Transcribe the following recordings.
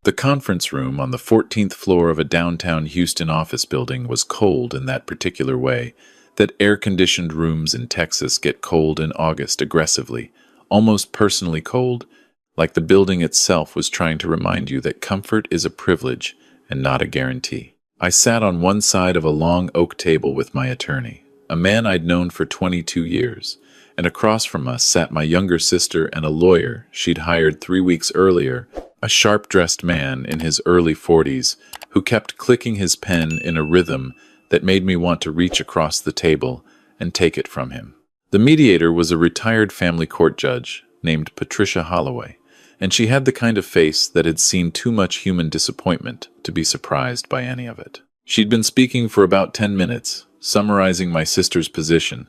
The conference room on the 14th floor of a downtown Houston office building was cold in that particular way that air-conditioned rooms in Texas get cold in August aggressively, almost personally cold, like the building itself was trying to remind you that comfort is a privilege and not a guarantee. I sat on one side of a long oak table with my attorney, a man I'd known for 22 years, and across from us sat my younger sister and a lawyer she'd hired 3 weeks earlier, a sharp-dressed man in his early 40s who kept clicking his pen in a rhythm that made me want to reach across the table and take it from him. The mediator was a retired family court judge named Patricia Holloway, and she had the kind of face that had seen too much human disappointment to be surprised by any of it. She'd been speaking for about 10 minutes, summarizing my sister's position,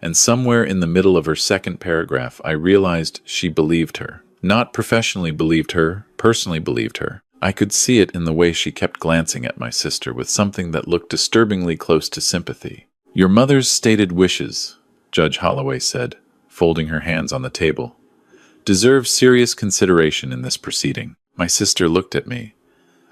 and somewhere in the middle of her second paragraph I realized she believed her. Not professionally believed her, personally believed her. I could see it in the way she kept glancing at my sister with something that looked disturbingly close to sympathy. "Your mother's stated wishes," Judge Holloway said, folding her hands on the table, "deserve serious consideration in this proceeding." My sister looked at me.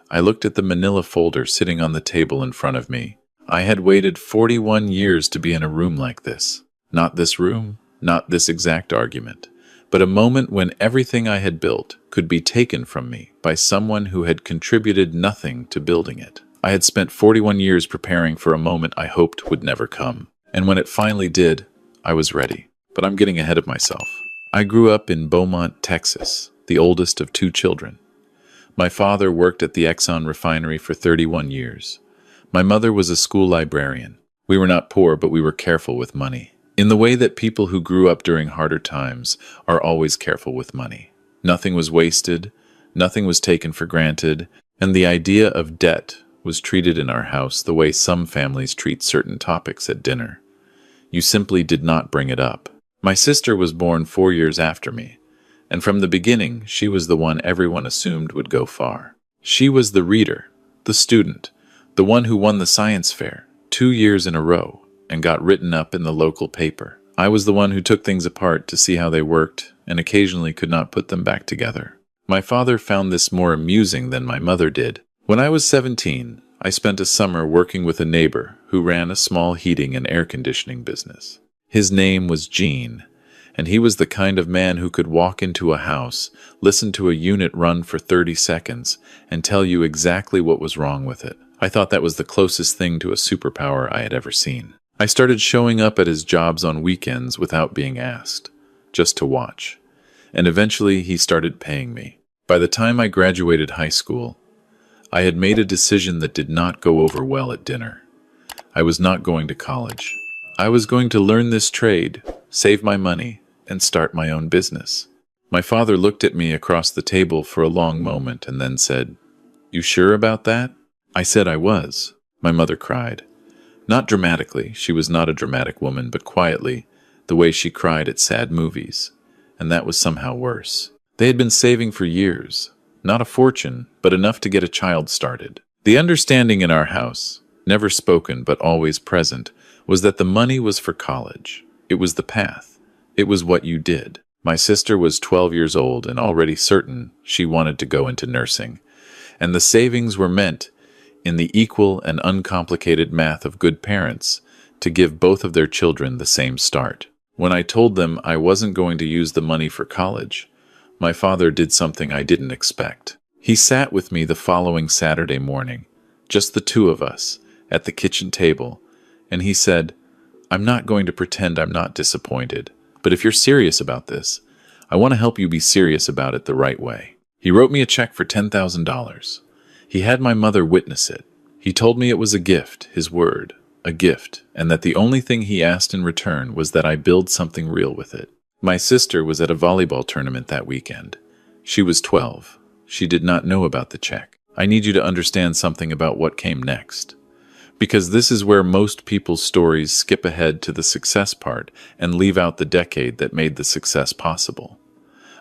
I looked at the manila folder sitting on the table in front of me. I had waited 41 years to be in a room like this. Not this room, not this exact argument, but a moment when everything I had built could be taken from me by someone who had contributed nothing to building it. I had spent 41 years preparing for a moment I hoped would never come, and when it finally did, I was ready. But I'm getting ahead of myself. I grew up in Beaumont, Texas, the oldest of 2 children. My father worked at the Exxon refinery for 31 years. My mother was a school librarian. We were not poor, but we were careful with money, in the way that people who grew up during harder times are always careful with money. Nothing was wasted, nothing was taken for granted, and the idea of debt was treated in our house the way some families treat certain topics at dinner. You simply did not bring it up. My sister was born 4 years after me, and from the beginning she was the one everyone assumed would go far. She was the reader, the student, the one who won the science fair 2 years in a row and got written up in the local paper. I was the one who took things apart to see how they worked and occasionally could not put them back together. My father found this more amusing than my mother did. When I was 17, I spent a summer working with a neighbor who ran a small heating and air conditioning business. His name was Gene, and he was the kind of man who could walk into a house, listen to a unit run for 30 seconds, and tell you exactly what was wrong with it. I thought that was the closest thing to a superpower I had ever seen. I started showing up at his jobs on weekends without being asked, just to watch, and eventually he started paying me. By the time I graduated high school, I had made a decision that did not go over well at dinner. I was not going to college. I was going to learn this trade, save my money, and start my own business. My father looked at me across the table for a long moment and then said, "You sure about that?" I said I was. My mother cried. Not dramatically, she was not a dramatic woman, but quietly, the way she cried at sad movies. And that was somehow worse. They had been saving for years. Not a fortune, but enough to get a child started. The understanding in our house, never spoken but always present, was that the money was for college. It was the path. It was what you did. My sister was 12 years old and already certain she wanted to go into nursing. And the savings were meant, in the equal and uncomplicated math of good parents, to give both of their children the same start. When I told them I wasn't going to use the money for college, my father did something I didn't expect. He sat with me the following Saturday morning, just the 2 of us, at the kitchen table, and he said, "I'm not going to pretend I'm not disappointed, but if you're serious about this, I want to help you be serious about it the right way." He wrote me a check for $10,000. He had my mother witness it. He told me it was a gift, his word, a gift, and that the only thing he asked in return was that I build something real with it. My sister was at a volleyball tournament that weekend. She was 12. She did not know about the check. I need you to understand something about what came next, because this is where most people's stories skip ahead to the success part and leave out the decade that made the success possible.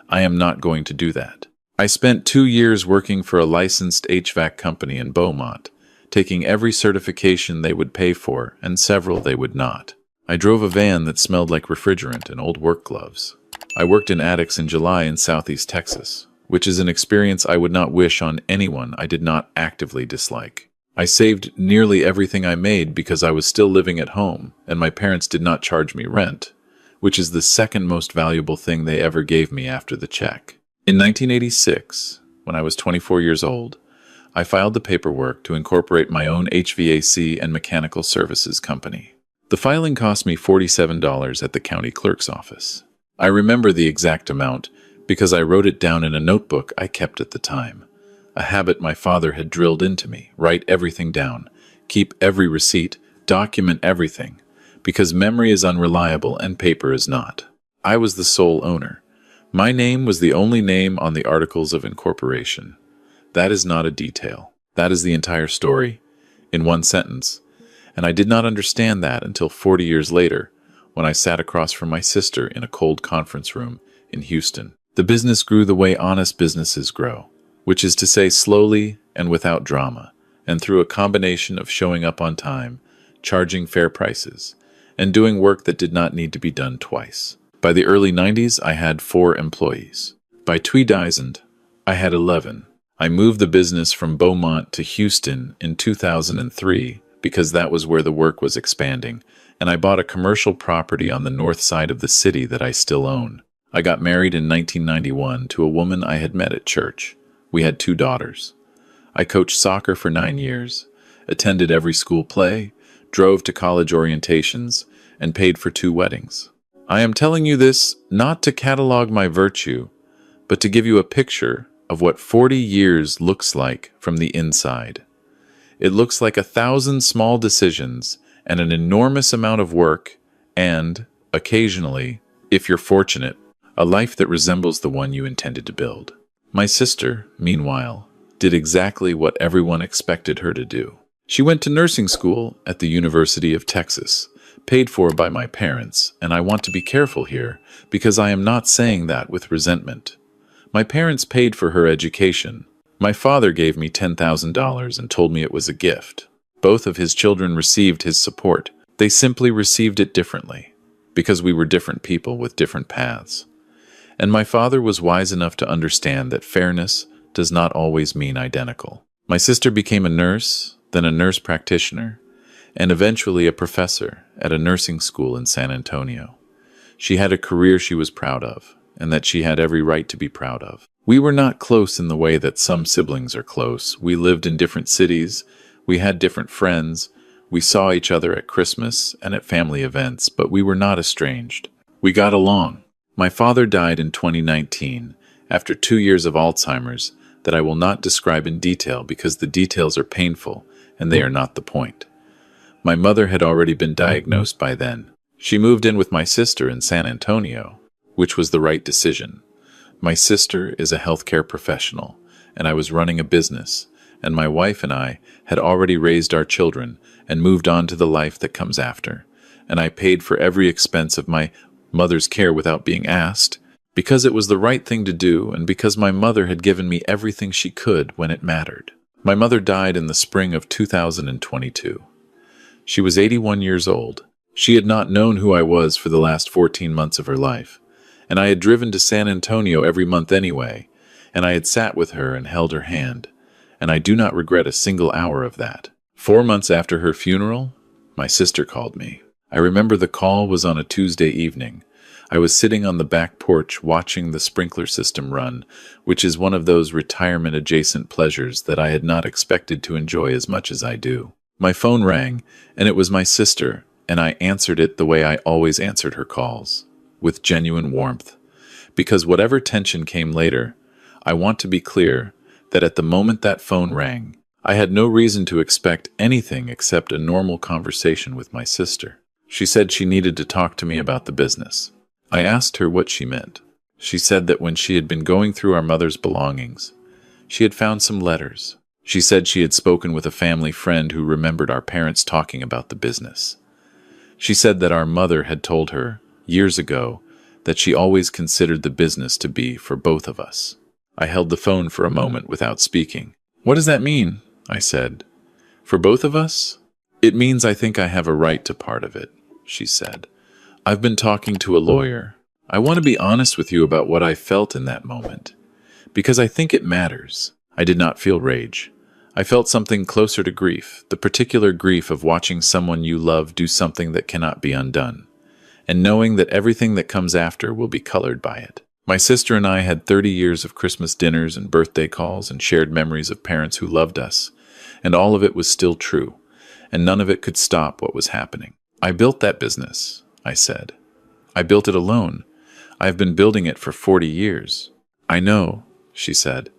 I am not going to do that. I spent 2 years working for a licensed HVAC company in Beaumont, taking every certification they would pay for and several they would not. I drove a van that smelled like refrigerant and old work gloves. I worked in attics in July in Southeast Texas, which is an experience I would not wish on anyone I did not actively dislike. I saved nearly everything I made because I was still living at home and my parents did not charge me rent, which is the second most valuable thing they ever gave me after the check. In 1986, when I was 24 years old, I filed the paperwork to incorporate my own HVAC and mechanical services company. The filing cost me $47 at the county clerk's office. I remember the exact amount because I wrote it down in a notebook I kept at the time, a habit my father had drilled into me: write everything down, keep every receipt, document everything, because memory is unreliable and paper is not. I was the sole owner. My name was the only name on the articles of incorporation. That is not a detail. That is the entire story, in one sentence. And I did not understand that until 40 years later, when I sat across from my sister in a cold conference room in Houston. The business grew the way honest businesses grow, which is to say slowly and without drama, and through a combination of showing up on time, charging fair prices, and doing work that did not need to be done twice. By the early 90s, I had 4 employees. By 2000, I had 11. I moved the business from Beaumont to Houston in 2003 because that was where the work was expanding, and I bought a commercial property on the north side of the city that I still own. I got married in 1991 to a woman I had met at church. We had 2 daughters. I coached soccer for 9 years, attended every school play, drove to college orientations, and paid for 2 weddings. I am telling you this not to catalog my virtue, but to give you a picture of what 40 years looks like from the inside. It looks like 1,000 small decisions and an enormous amount of work and, occasionally, if you're fortunate, a life that resembles the one you intended to build. My sister, meanwhile, did exactly what everyone expected her to do. She went to nursing school at the University of Texas, paid for by my parents, and I want to be careful here because I am not saying that with resentment. My parents paid for her education. My father gave me $10,000 and told me it was a gift. Both of his children received his support. They simply received it differently, because we were different people with different paths. And my father was wise enough to understand that fairness does not always mean identical. My sister became a nurse, then a nurse practitioner, and eventually a professor at a nursing school in San Antonio. She had a career she was proud of, and that she had every right to be proud of. We were not close in the way that some siblings are close. We lived in different cities, we had different friends, we saw each other at Christmas and at family events, but we were not estranged. We got along. My father died in 2019 after 2 years of Alzheimer's that I will not describe in detail because the details are painful and they are not the point. My mother had already been diagnosed by then. She moved in with my sister in San Antonio, which was the right decision. My sister is a healthcare professional, and I was running a business, and my wife and I had already raised our children and moved on to the life that comes after, and I paid for every expense of my mother's care without being asked, because it was the right thing to do and because my mother had given me everything she could when it mattered. My mother died in the spring of 2022. She was 81 years old. She had not known who I was for the last 14 months of her life, and I had driven to San Antonio every month anyway, and I had sat with her and held her hand, and I do not regret a single hour of that. 4 months after her funeral, my sister called me. I remember the call was on a Tuesday evening. I was sitting on the back porch watching the sprinkler system run, which is one of those retirement-adjacent pleasures that I had not expected to enjoy as much as I do. My phone rang, and it was my sister, and I answered it the way I always answered her calls, with genuine warmth. Because whatever tension came later, I want to be clear that at the moment that phone rang, I had no reason to expect anything except a normal conversation with my sister. She said she needed to talk to me about the business. I asked her what she meant. She said that when she had been going through our mother's belongings, she had found some letters. She said she had spoken with a family friend who remembered our parents talking about the business. She said that our mother had told her, years ago, that she always considered the business to be for both of us. I held the phone for a moment without speaking. "What does that mean?" I said. "For both of us?" "It means I think I have a right to part of it," she said. "I've been talking to a lawyer. I want to be honest with you about what I felt in that moment, Because I think it matters. I did not feel rage. I felt something closer to grief, the particular grief of watching someone you love do something that cannot be undone, and knowing that everything that comes after will be colored by it. My sister and I had 30 years of Christmas dinners and birthday calls and shared memories of parents who loved us, and all of it was still true, and none of it could stop what was happening. I built that business, I said. I built it alone. I have been building it for 40 years. I know, she said.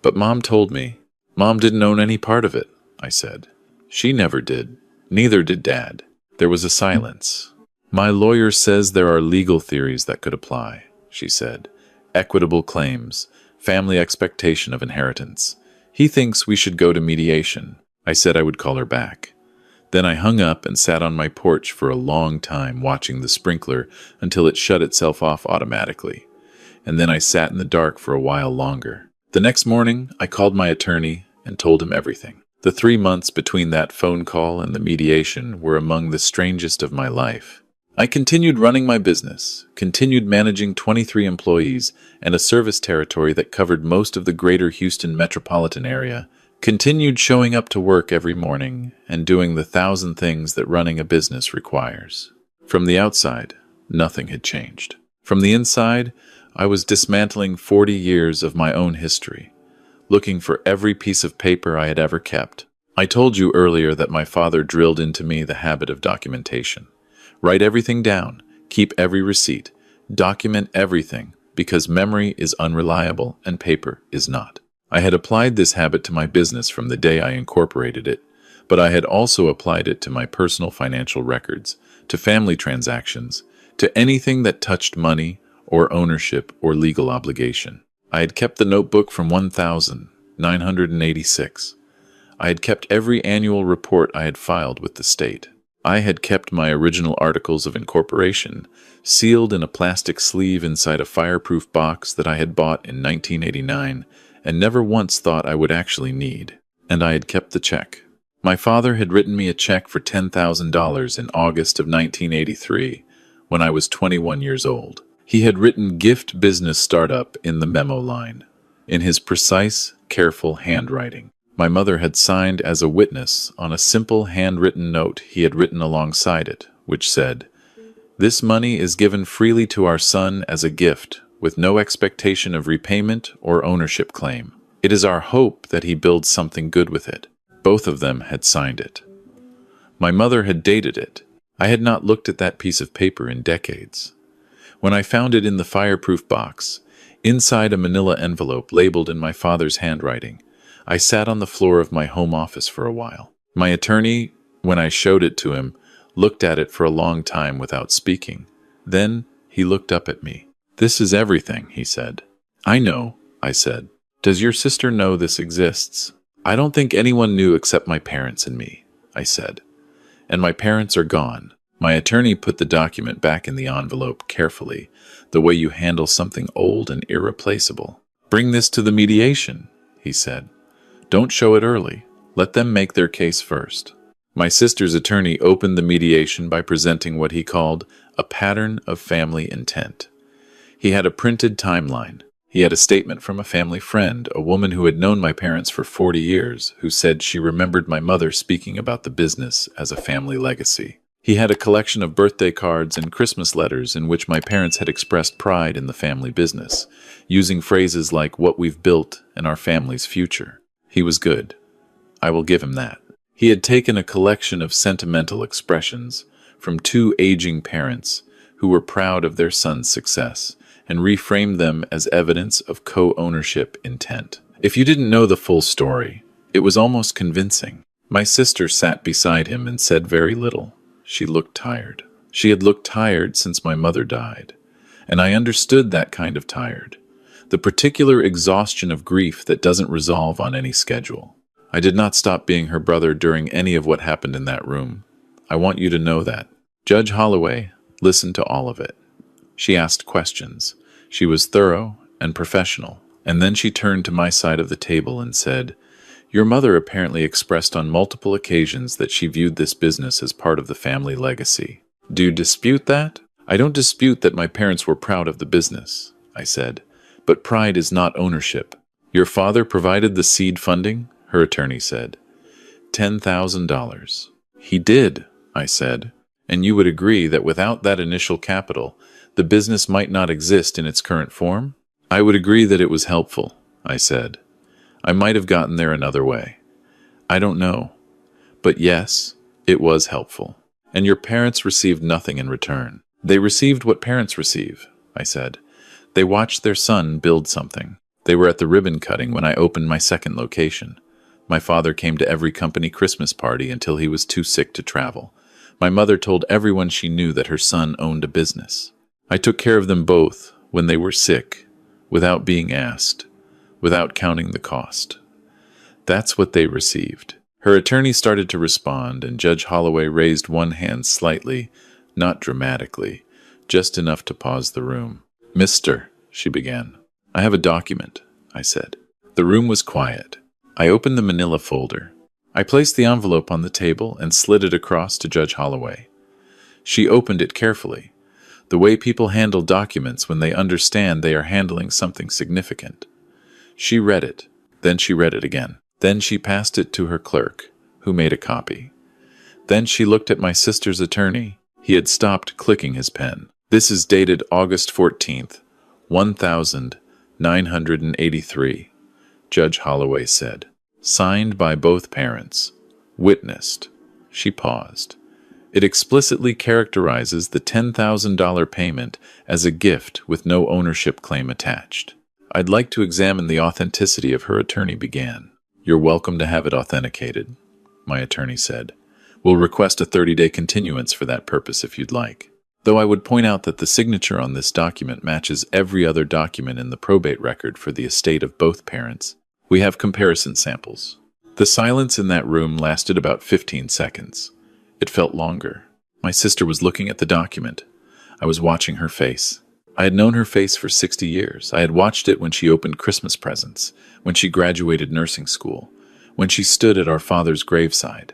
But Mom told me. Mom didn't own any part of it, I said. She never did. Neither did Dad. There was a silence. My lawyer says there are legal theories that could apply, she said. Equitable claims, family expectation of inheritance. He thinks we should go to mediation. I said I would call her back. Then I hung up and sat on my porch for a long time watching the sprinkler until it shut itself off automatically. And then I sat in the dark for a while longer. The next morning, I called my attorney and told him everything. The 3 months between that phone call and the mediation were among the strangest of my life. I continued running my business, continued managing 23 employees and a service territory that covered most of the greater Houston metropolitan area, continued showing up to work every morning and doing the 1,000 things that running a business requires. From the outside, nothing had changed. From the inside, I was dismantling 40 years of my own history, looking for every piece of paper I had ever kept. I told you earlier that my father drilled into me the habit of documentation. Write everything down, keep every receipt, document everything, because memory is unreliable and paper is not. I had applied this habit to my business from the day I incorporated it, but I had also applied it to my personal financial records, to family transactions, to anything that touched money or ownership or legal obligation. I had kept the notebook from 1986. I had kept every annual report I had filed with the state. I had kept my original articles of incorporation, sealed in a plastic sleeve inside a fireproof box that I had bought in 1989 and never once thought I would actually need. And I had kept the check. My father had written me a check for $10,000 in August of 1983 when I was 21 years old. He had written gift business startup in the memo line, in his precise, careful handwriting. My mother had signed as a witness on a simple handwritten note he had written alongside it, which said, "This money is given freely to our son as a gift, with no expectation of repayment or ownership claim. It is our hope that he builds something good with it." Both of them had signed it. My mother had dated it. I had not looked at that piece of paper in decades. When I found it in the fireproof box, inside a manila envelope labeled in my father's handwriting, I sat on the floor of my home office for a while. My attorney, when I showed it to him, looked at it for a long time without speaking. Then he looked up at me. "This is everything," he said. "I know," I said. "Does your sister know this exists?" "I don't think anyone knew except my parents and me," I said. "And my parents are gone." My attorney put the document back in the envelope carefully, the way you handle something old and irreplaceable. "Bring this to the mediation," he said. "Don't show it early. Let them make their case first." My sister's attorney opened the mediation by presenting what he called a pattern of family intent. He had a printed timeline. He had a statement from a family friend, a woman who had known my parents for 40 years, who said she remembered my mother speaking about the business as a family legacy. He had a collection of birthday cards and Christmas letters in which my parents had expressed pride in the family business, using phrases like "what we've built and our family's future." He was good. I will give him that. He had taken a collection of sentimental expressions from 2 aging parents who were proud of their son's success and reframed them as evidence of co-ownership intent. If you didn't know the full story, it was almost convincing. My sister sat beside him and said very little. She looked tired. She had looked tired since my mother died, and I understood that kind of tired, the particular exhaustion of grief that doesn't resolve on any schedule. I did not stop being her brother during any of what happened in that room. I want you to know that. Judge Holloway listened to all of it. She asked questions. She was thorough and professional. And then she turned to my side of the table and said, "Your mother apparently expressed on multiple occasions that she viewed this business as part of the family legacy. Do you dispute that?" "I don't dispute that my parents were proud of the business," I said, But pride is not ownership. Your father provided the seed funding, her attorney said. $10,000. He did, I said. And you would agree that without that initial capital, the business might not exist in its current form? I would agree that it was helpful, I said. I might have gotten there another way. I don't know. But yes, it was helpful. And your parents received nothing in return. They received what parents receive, I said. They watched their son build something. They were at the ribbon cutting when I opened my second location. My father came to every company Christmas party until he was too sick to travel. My mother told everyone she knew that her son owned a business. I took care of them both when they were sick, without being asked, without counting the cost. That's what they received. Her attorney started to respond, and Judge Holloway raised one hand slightly, not dramatically, just enough to pause the room. "Mister," she began. "I have a document," I said. The room was quiet. I opened the manila folder. I placed the envelope on the table and slid it across to Judge Holloway. She opened it carefully, the way people handle documents when they understand they are handling something significant. She read it, then she read it again. Then she passed it to her clerk, who made a copy. Then she looked at my sister's attorney. He had stopped clicking his pen. "This is dated August 14th, 1983, Judge Holloway said. "Signed by both parents. Witnessed." She paused. "It explicitly characterizes the $10,000 payment as a gift with no ownership claim attached." "I'd like to examine the authenticity of," her attorney began. "You're welcome to have it authenticated," my attorney said. "We'll request a 30-day continuance for that purpose if you'd like. Though I would point out that the signature on this document matches every other document in the probate record for the estate of both parents. We have comparison samples." The silence in that room lasted about 15 seconds. It felt longer. My sister was looking at the document. I was watching her face. I had known her face for 60 years. I had watched it when she opened Christmas presents, when she graduated nursing school, when she stood at our father's graveside.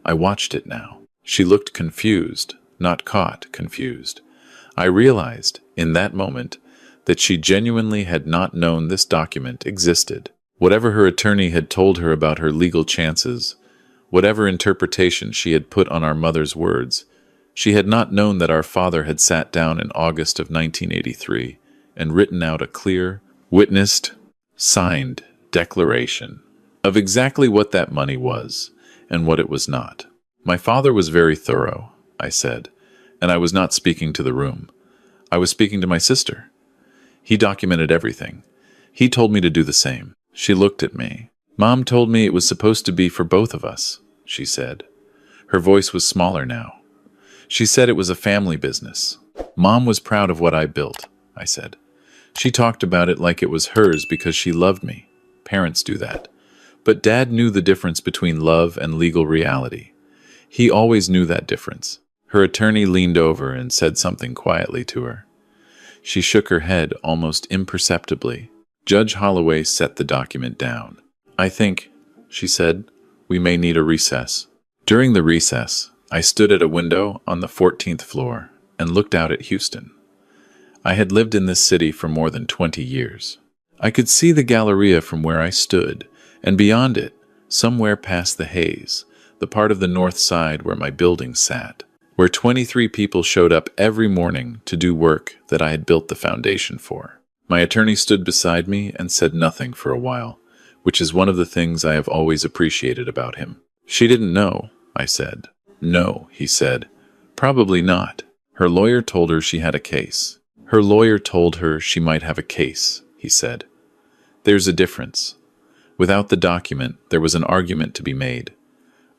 I watched it now. She looked confused, not caught confused. I realized, in that moment, that she genuinely had not known this document existed. Whatever her attorney had told her about her legal chances, whatever interpretation she had put on our mother's words, she had not known that our father had sat down in August of 1983 and written out a clear, witnessed, signed declaration of exactly what that money was and what it was not. My father was very thorough, I said, and I was not speaking to the room. I was speaking to my sister. He documented everything. He told me to do the same. She looked at me. "Mom told me it was supposed to be for both of us," she said. Her voice was smaller now. "She said it was a family business. Mom was proud of what I built," I said. "She talked about it like it was hers because she loved me. Parents do that. But Dad knew the difference between love and legal reality. He always knew that difference." Her attorney leaned over and said something quietly to her. She shook her head almost imperceptibly. Judge Holloway set the document down. "I think," she said, "we may need a recess." During the recess, I stood at a window on the 14th floor and looked out at Houston. I had lived in this city for more than 20 years. I could see the Galleria from where I stood, and beyond it, somewhere past the haze, the part of the north side where my building sat, where 23 people showed up every morning to do work that I had built the foundation for. My attorney stood beside me and said nothing for a while, which is one of the things I have always appreciated about him. "She didn't know," I said. "No," he said. "Probably not. Her lawyer told her she had a case." "Her lawyer told her she might have a case," he said. "There's a difference. Without the document, there was an argument to be made.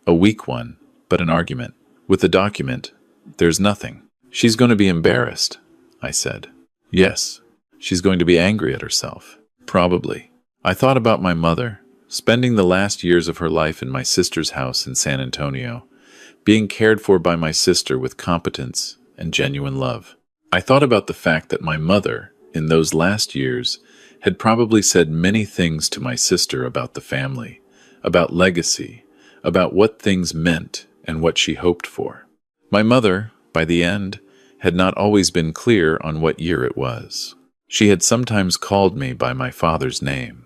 A weak one, but an argument. With the document, there's nothing." "She's going to be embarrassed," I said. "Yes. She's going to be angry at herself." "Probably." I thought about my mother, spending the last years of her life in my sister's house in San Antonio, being cared for by my sister with competence and genuine love. I thought about the fact that my mother, in those last years, had probably said many things to my sister about the family, about legacy, about what things meant and what she hoped for. My mother, by the end, had not always been clear on what year it was. She had sometimes called me by my father's name.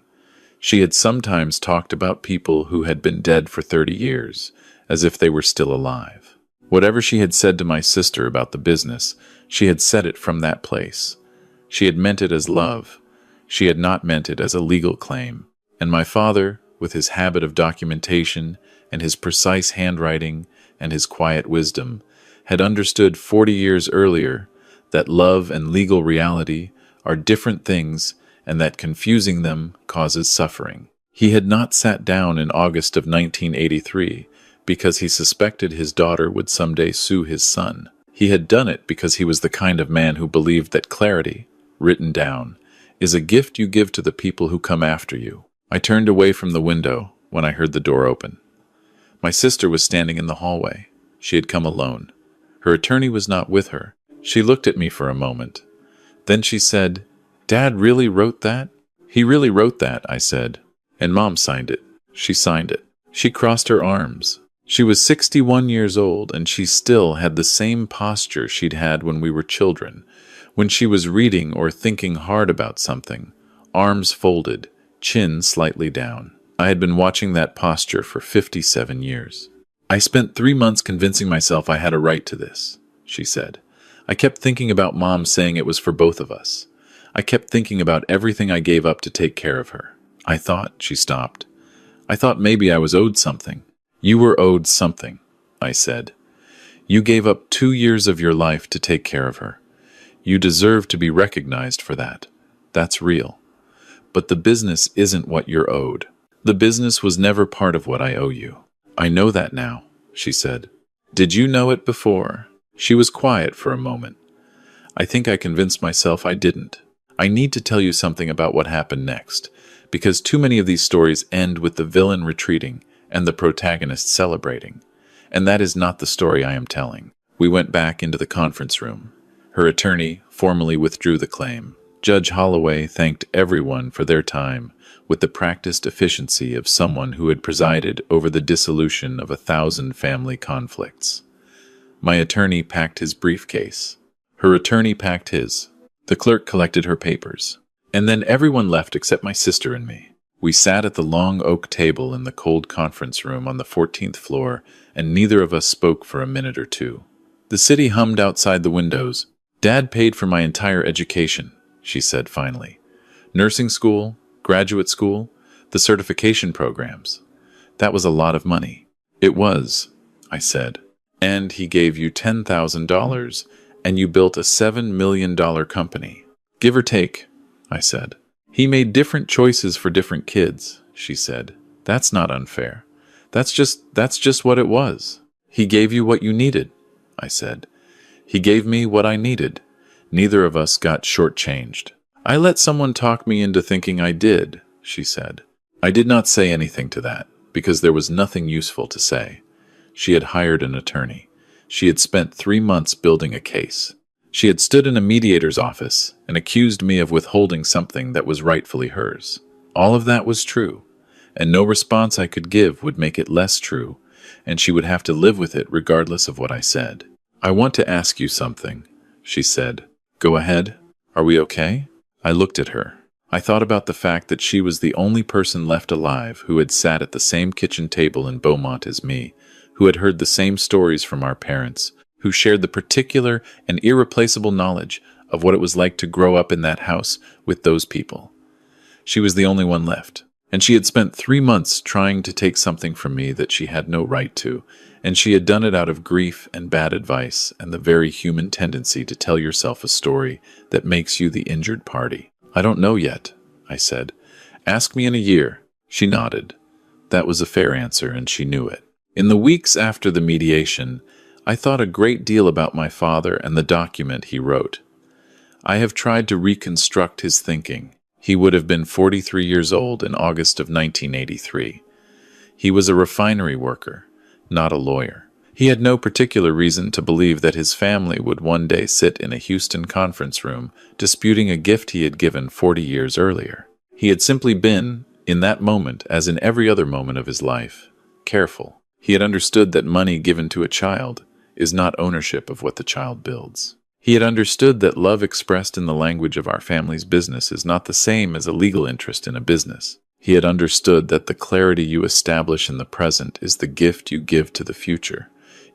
She had sometimes talked about people who had been dead for 30 years, as if they were still alive. Whatever she had said to my sister about the business, she had said it from that place. She had meant it as love. She had not meant it as a legal claim. And my father, with his habit of documentation and his precise handwriting and his quiet wisdom, had understood 40 years earlier that love and legal reality are different things and that confusing them causes suffering. He had not sat down in August of 1983 because he suspected his daughter would someday sue his son. He had done it because he was the kind of man who believed that clarity, written down, is a gift you give to the people who come after you. I turned away from the window when I heard the door open. My sister was standing in the hallway. She had come alone. Her attorney was not with her. She looked at me for a moment. Then she said, "Dad really wrote that?" "He really wrote that," I said. "And Mom signed it." She signed it. She crossed her arms. She was 61 years old, and she still had the same posture she'd had when we were children, when she was reading or thinking hard about something, arms folded, chin slightly down. I had been watching that posture for 57 years. "I spent 3 months convincing myself I had a right to this," she said. "I kept thinking about Mom saying it was for both of us. I kept thinking about everything I gave up to take care of her. I thought," she stopped, "I thought maybe I was owed something." "You were owed something," I said. "You gave up 2 years of your life to take care of her. You deserve to be recognized for that. That's real. But the business isn't what you're owed. The business was never part of what I owe you." "I know that now," she said. "Did you know it before?" She was quiet for a moment. I think I convinced myself I didn't. I need to tell you something about what happened next, because too many of these stories end with the villain retreating and the protagonist celebrating. And that is not the story I am telling. We went back into the conference room. Her attorney formally withdrew the claim. Judge Holloway thanked everyone for their time with the practiced efficiency of someone who had presided over the dissolution of 1,000 family conflicts. My attorney packed his briefcase. Her attorney packed his. The clerk collected her papers. And then everyone left except my sister and me. We sat at the long oak table in the cold conference room on the 14th floor, and neither of us spoke for a minute or two. The city hummed outside the windows. "Dad paid for my entire education," she said finally. "Nursing school, graduate school, the certification programs. That was a lot of money." "It was," I said. "And he gave you $10,000, and you built a $7 million company. Give or take," I said. "He made different choices for different kids," she said. "That's not unfair. That's just what it was. He gave you what you needed," I said. "He gave me what I needed. Neither of us got shortchanged." "I let someone talk me into thinking I did," she said. I did not say anything to that, because there was nothing useful to say. She had hired an attorney. She had spent 3 months building a case. She had stood in a mediator's office and accused me of withholding something that was rightfully hers. All of that was true, and no response I could give would make it less true, and she would have to live with it regardless of what I said. "I want to ask you something," she said. "Go ahead. Are we okay?" I looked at her. I thought about the fact that she was the only person left alive who had sat at the same kitchen table in Beaumont as me, who had heard the same stories from our parents, who shared the particular and irreplaceable knowledge of what it was like to grow up in that house with those people. She was the only one left, and she had spent 3 months trying to take something from me that she had no right to, and she had done it out of grief and bad advice and the very human tendency to tell yourself a story that makes you the injured party. "I don't know yet," I said. "Ask me in a year." She nodded. That was a fair answer, and she knew it. In the weeks after the mediation, I thought a great deal about my father and the document he wrote. I have tried to reconstruct his thinking. He would have been 43 years old in August of 1983. He was a refinery worker, not a lawyer. He had no particular reason to believe that his family would one day sit in a Houston conference room disputing a gift he had given 40 years earlier. He had simply been, in that moment, as in every other moment of his life, careful. He had understood that money given to a child is not ownership of what the child builds. He had understood that love expressed in the language of our family's business is not the same as a legal interest in a business. He had understood that the clarity you establish in the present is the gift you give to the future,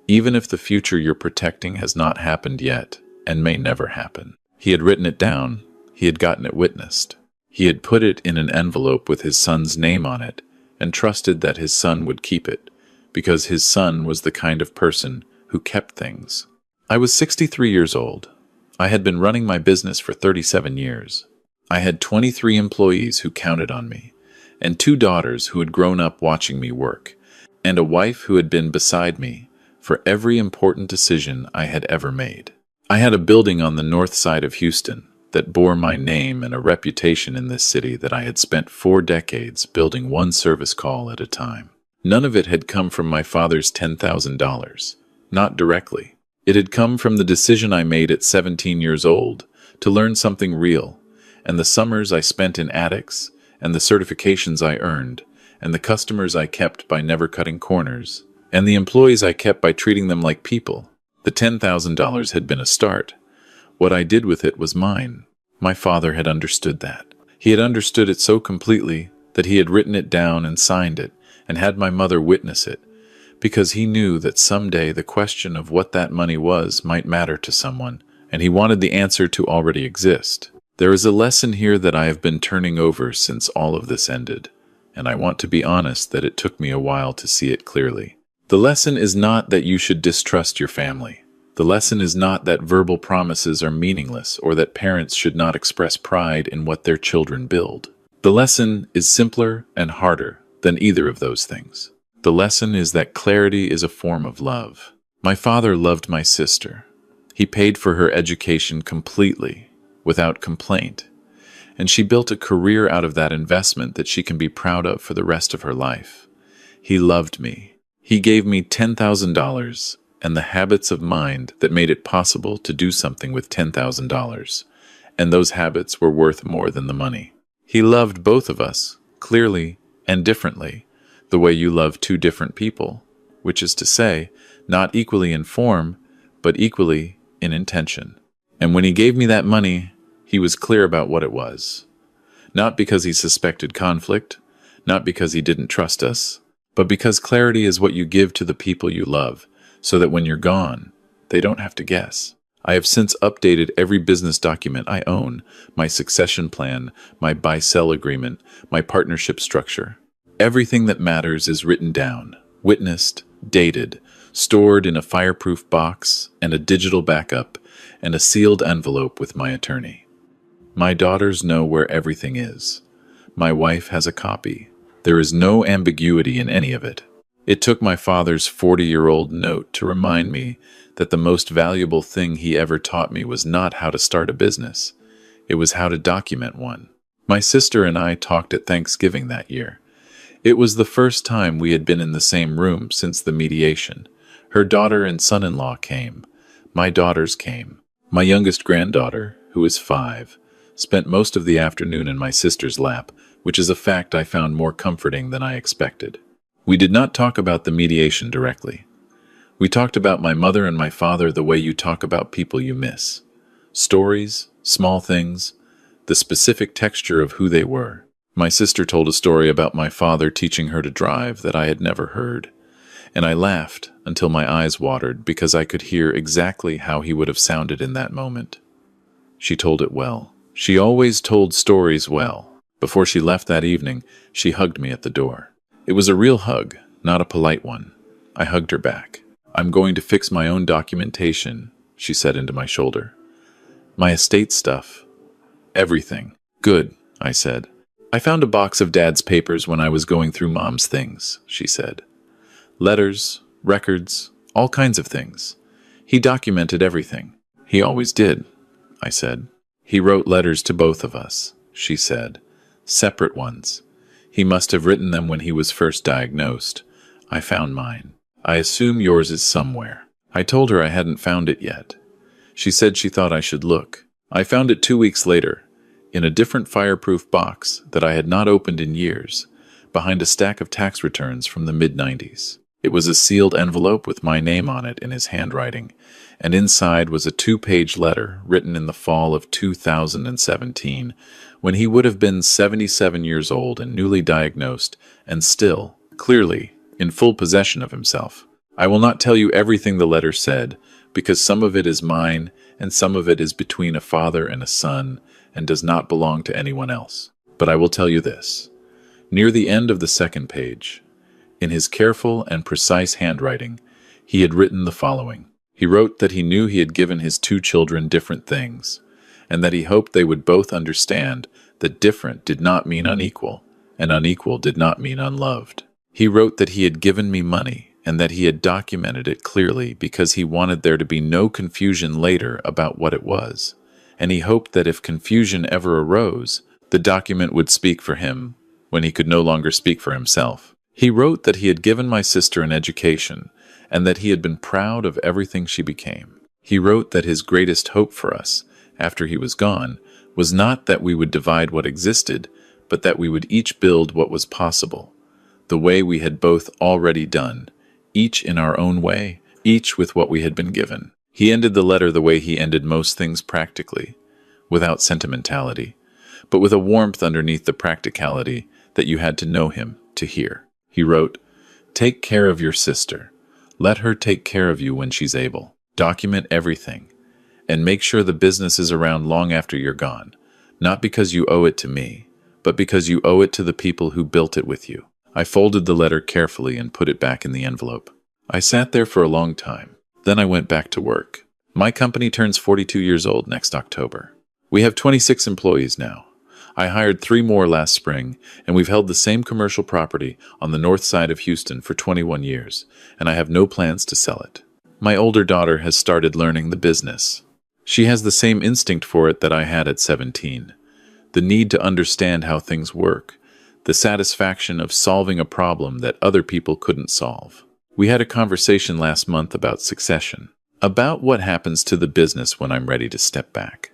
even if the future you're protecting has not happened yet and may never happen. He had written it down. He had gotten it witnessed. He had put it in an envelope with his son's name on it and trusted that his son would keep it, because his son was the kind of person who kept things. I was 63 years old. I had been running my business for 37 years. I had 23 employees who counted on me, and 2 daughters who had grown up watching me work, and a wife who had been beside me for every important decision I had ever made. I had a building on the north side of Houston that bore my name and a reputation in this city that I had spent 4 decades building one service call at a time. None of it had come from my father's $10,000, not directly. It had come from the decision I made at 17 years old to learn something real, and the summers I spent in attics, and the certifications I earned, and the customers I kept by never cutting corners, and the employees I kept by treating them like people. The $10,000 had been a start. What I did with it was mine. My father had understood that. He had understood it so completely that he had written it down and signed it, and had my mother witness it, because he knew that someday the question of what that money was might matter to someone, and he wanted the answer to already exist. There is a lesson here that I have been turning over since all of this ended, and I want to be honest that it took me a while to see it clearly. The lesson is not that you should distrust your family. The lesson is not that verbal promises are meaningless or that parents should not express pride in what their children build. The lesson is simpler and harder than either of those things. The lesson is that clarity is a form of love. My father loved my sister. He paid for her education completely, without complaint, and she built a career out of that investment that she can be proud of for the rest of her life. He loved me. He gave me $10,000 and the habits of mind that made it possible to do something with $10,000, and those habits were worth more than the money. He loved both of us, clearly and differently, the way you love 2 different people, which is to say, not equally in form, but equally in intention. And when he gave me that money, he was clear about what it was. Not because he suspected conflict, not because he didn't trust us, but because clarity is what you give to the people you love, so that when you're gone, they don't have to guess. I have since updated every business document I own, my succession plan, my buy-sell agreement, my partnership structure. Everything that matters is written down, witnessed, dated, stored in a fireproof box and a digital backup and a sealed envelope with my attorney. My daughters know where everything is. My wife has a copy. There is no ambiguity in any of it. It took my father's 40-year-old note to remind me that the most valuable thing he ever taught me was not how to start a business. It was how to document one. My sister and I talked at Thanksgiving that year. It was the first time we had been in the same room since the mediation. Her daughter and son-in-law came. My daughters came. My youngest granddaughter, who is 5, spent most of the afternoon in my sister's lap, which is a fact I found more comforting than I expected. We did not talk about the mediation directly. We talked about my mother and my father the way you talk about people you miss. Stories, small things, the specific texture of who they were. My sister told a story about my father teaching her to drive that I had never heard, and I laughed until my eyes watered because I could hear exactly how he would have sounded in that moment. She told it well. She always told stories well. Before she left that evening, she hugged me at the door. It was a real hug, not a polite one. I hugged her back. "I'm going to fix my own documentation," she said into my shoulder. "My estate stuff. Everything." "Good," I said. "I found a box of Dad's papers when I was going through Mom's things," she said. "Letters, records, all kinds of things. He documented everything." "He always did," I said. "He wrote letters to both of us," she said. "Separate ones. He must have written them when he was first diagnosed. I found mine. I assume yours is somewhere." I told her I hadn't found it yet. She said she thought I should look. I found it 2 weeks later, in a different fireproof box that I had not opened in years, behind a stack of tax returns from the mid-90s. It was a sealed envelope with my name on it in his handwriting, and inside was a 2-page letter written in the fall of 2017, when he would have been 77 years old and newly diagnosed, and still, clearly, in full possession of himself. I will not tell you everything the letter said, because some of it is mine, and some of it is between a father and a son, and does not belong to anyone else. But I will tell you this. Near the end of the second page, in his careful and precise handwriting, he had written the following. He wrote that he knew he had given his 2 children different things, and that he hoped they would both understand that different did not mean unequal, and unequal did not mean unloved. He wrote that he had given me money, and that he had documented it clearly because he wanted there to be no confusion later about what it was, and he hoped that if confusion ever arose, the document would speak for him when he could no longer speak for himself. He wrote that he had given my sister an education, and that he had been proud of everything she became. He wrote that his greatest hope for us, after he was gone, was not that we would divide what existed, but that we would each build what was possible, the way we had both already done, each in our own way, each with what we had been given. He ended the letter the way he ended most things practically, without sentimentality, but with a warmth underneath the practicality that you had to know him to hear. He wrote, "Take care of your sister. Let her take care of you when she's able. Document everything, and make sure the business is around long after you're gone, not because you owe it to me, but because you owe it to the people who built it with you." I folded the letter carefully and put it back in the envelope. I sat there for a long time. Then I went back to work. My company turns 42 years old next October. We have 26 employees now. I hired 3 more last spring, and we've held the same commercial property on the north side of Houston for 21 years, and I have no plans to sell it. My older daughter has started learning the business. She has the same instinct for it that I had at 17. The need to understand how things work. The satisfaction of solving a problem that other people couldn't solve. We had a conversation last month about succession, about what happens to the business when I'm ready to step back,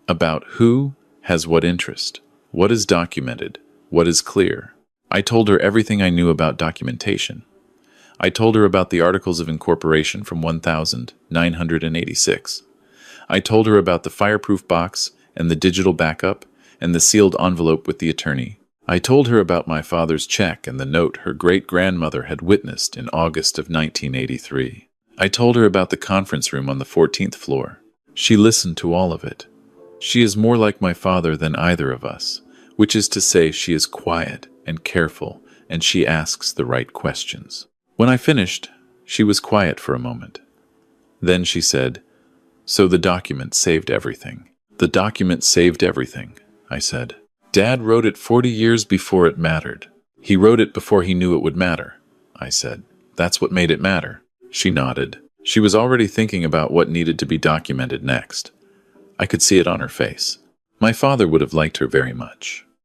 about who has what interest, what is documented, what is clear. I told her everything I knew about documentation. I told her about the Articles of Incorporation from 1986. I told her about the fireproof box and the digital backup and the sealed envelope with the attorney. I told her about my father's check and the note her great-grandmother had witnessed in August of 1983. I told her about the conference room on the 14th floor. She listened to all of it. She is more like my father than either of us, which is to say she is quiet and careful, and she asks the right questions. When I finished, she was quiet for a moment. Then she said, "So the document saved everything." "The document saved everything," I said. "Dad wrote it 40 years before it mattered." "He wrote it before he knew it would matter," I said. "That's what made it matter." She nodded. She was already thinking about what needed to be documented next. I could see it on her face. My father would have liked her very much.